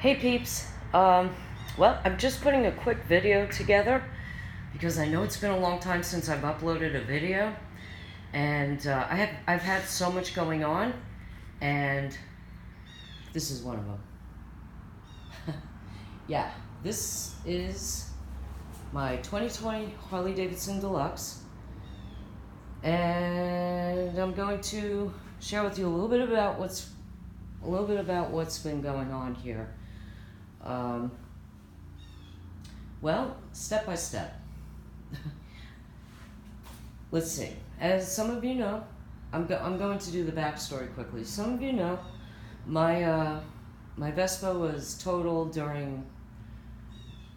Hey peeps, well, I'm just putting a quick video together because I know it's been a long time since I've uploaded a video, and I've had so much going on, and this is one of them. Yeah, this is my 2020 Harley Davidson Deluxe, and I'm going to share with you a little bit about what's been going on here. Well, step by step. Let's see. As some of you know, I'm going to do the backstory quickly. Some of you know, my Vespa was totaled during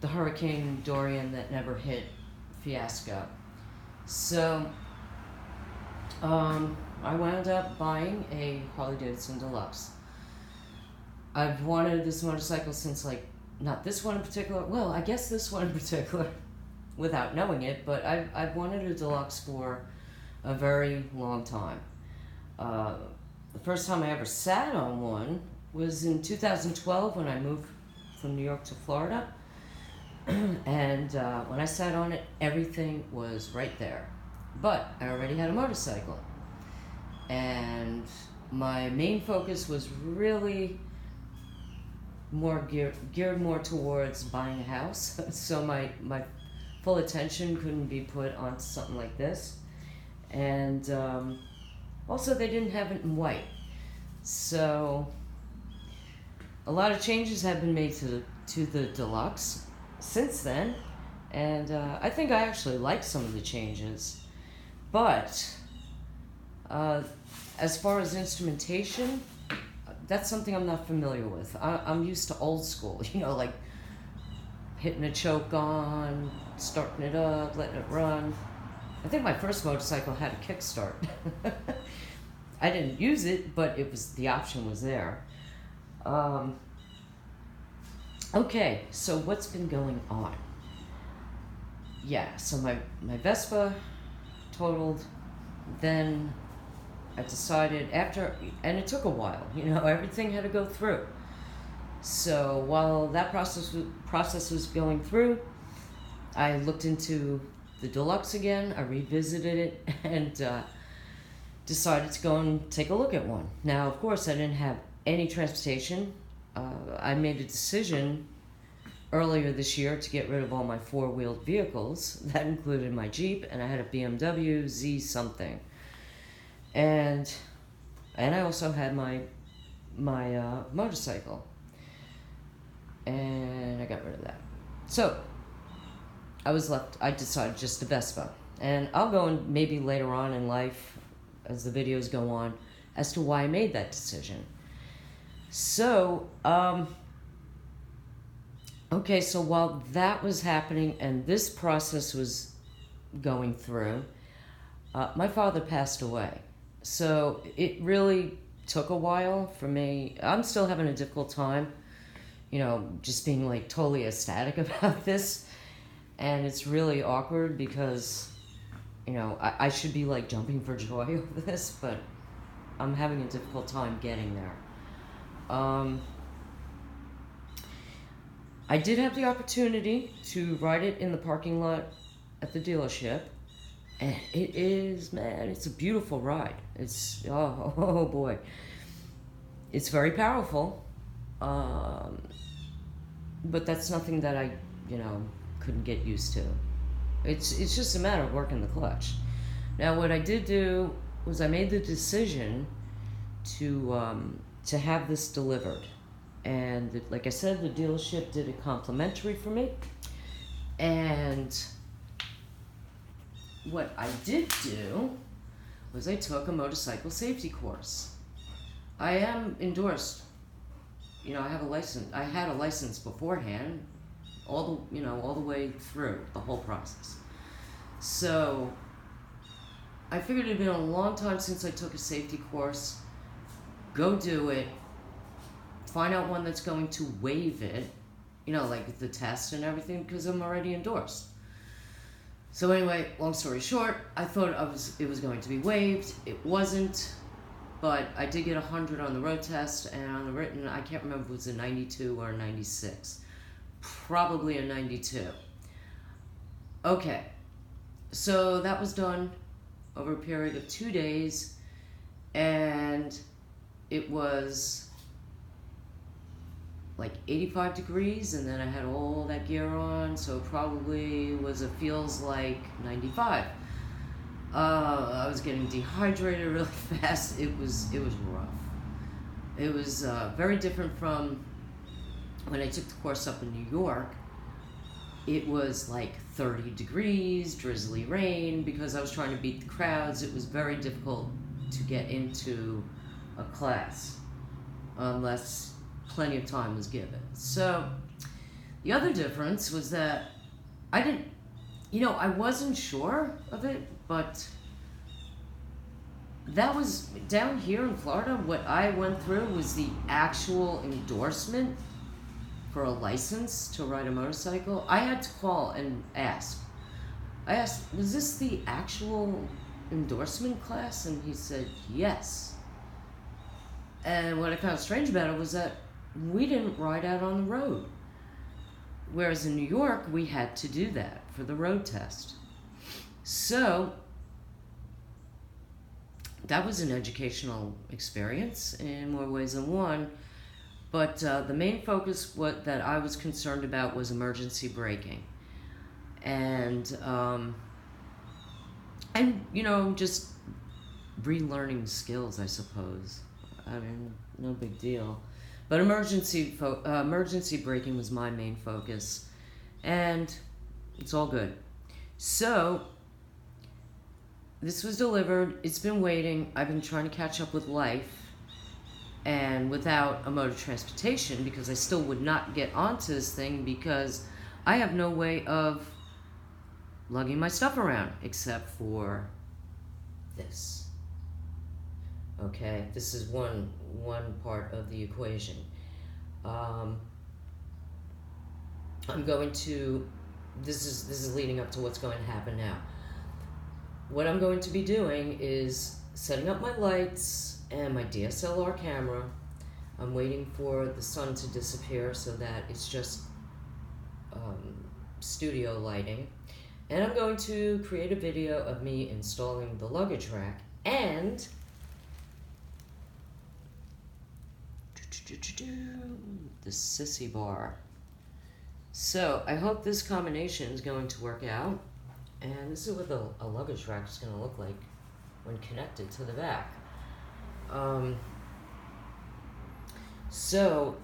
the Hurricane Dorian that never hit fiasco. So, I wound up buying a Harley Davidson Deluxe. I've wanted this motorcycle since, not this one in particular, well, I guess this one in particular, without knowing it, but I've wanted a Deluxe for a very long time. The first time I ever sat on one was in 2012 when I moved from New York to Florida, and when I sat on it, everything was right there. But I already had a motorcycle, and my main focus was really geared more towards buying a house. So my full attention couldn't be put on something like this, and also they didn't have it in white. So a lot of changes have been made to the Deluxe since then, and I think I actually like some of the changes, but as far as instrumentation, that's something I'm not familiar with. I'm used to old school, like hitting a choke on, starting it up, letting it run. I think my first motorcycle had a kickstart. I didn't use it, but the option was there. Okay, so what's been going on? Yeah, so my Vespa totaled, then I decided and it took a while, everything had to go through. So while that process was going through, I looked into the Deluxe again, I revisited it, and decided to go and take a look at one. Now, of course, I didn't have any transportation. I made a decision earlier this year to get rid of all my four-wheeled vehicles. That included my Jeep, and I had a BMW Z something. And I also had my motorcycle, and I got rid of that. So I decided just a Vespa, and I'll go in maybe later on in life as the videos go on as to why I made that decision. So okay, so while that was happening and this process was going through, my father passed away. So it really took a while for me. I'm still having a difficult time, just being totally ecstatic about this. And it's really awkward because, I should be jumping for joy over this, but I'm having a difficult time getting there. I did have the opportunity to ride it in the parking lot at the dealership. And it's a beautiful ride. It's, oh boy. It's very powerful. But that's nothing that I, couldn't get used to. It's just a matter of working the clutch. Now, what I did do was I made the decision to have this delivered. And like I said, the dealership did it complimentary for me. And what I did do was I took a motorcycle safety course. I am endorsed. I have a license. I had a license beforehand, all the way through the whole process. So I figured it'd been a long time since I took a safety course. Go do it. Find out one that's going to waive it, like the test and everything, because I'm already endorsed. So anyway, long story short, I thought it was going to be waived. It wasn't, but I did get 100 on the road test, and on the written, I can't remember if it was a 92 or a 96. Probably a 92. Okay, so that was done over a period of 2 days, and it was like 85 degrees, and then I had all that gear on, so it probably feels like 95. I was getting dehydrated really fast. It was rough. It was very different from when I took the course up in New York. It was like 30 degrees, drizzly rain, because I was trying to beat the crowds. It was very difficult to get into a class unless plenty of time was given. So the other difference was that I wasn't sure of it, but that was down here in Florida. What I went through was the actual endorsement for a license to ride a motorcycle. I had to call and ask. I asked, was this the actual endorsement class? And he said, yes. And what I found strange about it was that we didn't ride out on the road. Whereas in New York, we had to do that for the road test. So that was an educational experience in more ways than one. But the main focus that I was concerned about was emergency braking. And just relearning skills, I suppose. I mean, no big deal. But emergency braking was my main focus. And it's all good. So this was delivered. It's been waiting. I've been trying to catch up with life. And without a mode of transportation, because I still would not get onto this thing because I have no way of lugging my stuff around except for this. Okay, this is one part of the equation. I'm going to, this is leading up to what's going to happen now. What I'm going to be doing is setting up my lights and my DSLR camera. I'm waiting for the sun to disappear so that it's just studio lighting. And I'm going to create a video of me installing the luggage rack and the sissy bar. So I hope this combination is going to work out. And this is what a luggage rack is going to look like when connected to the back. So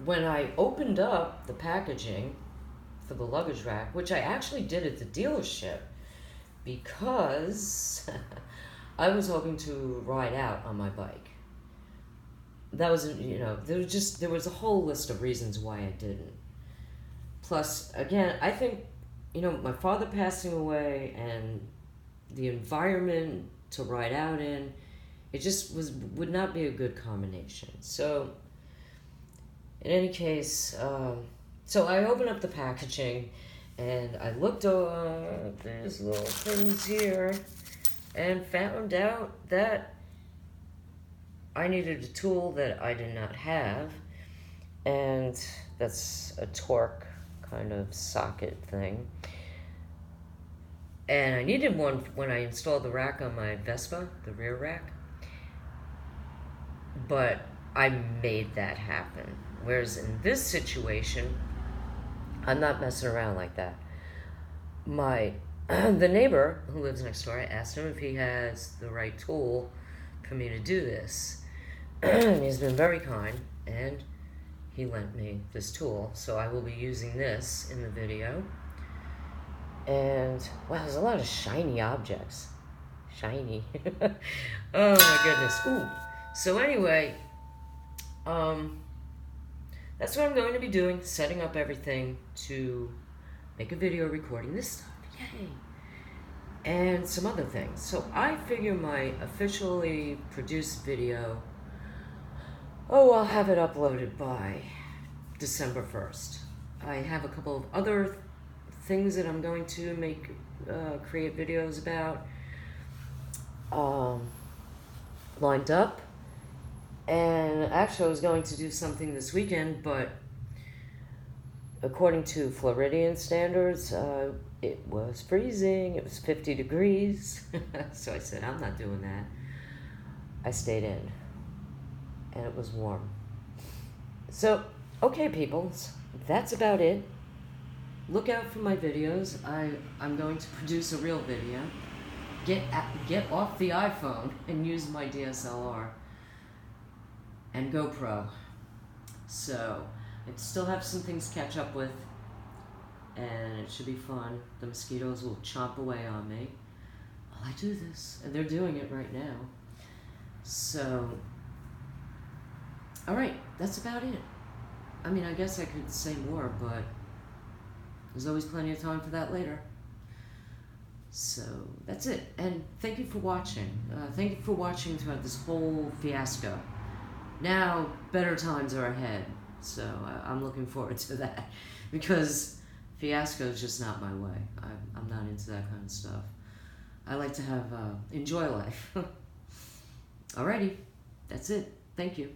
when I opened up the packaging for the luggage rack, which I actually did at the dealership because I was hoping to ride out on my bike. That was, there was a whole list of reasons why I didn't. Plus, again, I think, my father passing away and the environment to ride out in, it just would not be a good combination. So, in any case, so I opened up the packaging and I looked at these little things here and found out that I needed a tool that I did not have, and that's a torque kind of socket thing. And I needed one when I installed the rack on my Vespa, the rear rack. But I made that happen. Whereas in this situation, I'm not messing around like that. The neighbor who lives next door, I asked him if he has the right tool for me to do this. And he's been very kind, and he lent me this tool. So I will be using this in the video. And, wow, there's a lot of shiny objects. Shiny. Oh, my goodness. Ooh. So anyway, that's what I'm going to be doing, setting up everything to make a video recording this stuff. Yay. And some other things. So I figure my officially produced video, I'll have it uploaded by December 1st. I have a couple of other things that I'm going to create videos about. lined up. And actually I was going to do something this weekend, but according to Floridian standards, it was freezing. It was 50 degrees. So I said, I'm not doing that. I stayed in. And it was warm. So, okay, peoples. That's about it. Look out for my videos. I'm going to produce a real video. Get off the iPhone and use my DSLR and GoPro. So, I still have some things to catch up with, and it should be fun. The mosquitoes will chomp away on me while I do this, and they're doing it right now. So, alright, that's about it. I mean, I guess I could say more, but there's always plenty of time for that later. So, that's it. And thank you for watching. Thank you for watching throughout this whole fiasco. Now, better times are ahead. So, I'm looking forward to that. Because fiasco is just not my way. I'm not into that kind of stuff. I like to have, enjoy life. Alrighty. That's it. Thank you.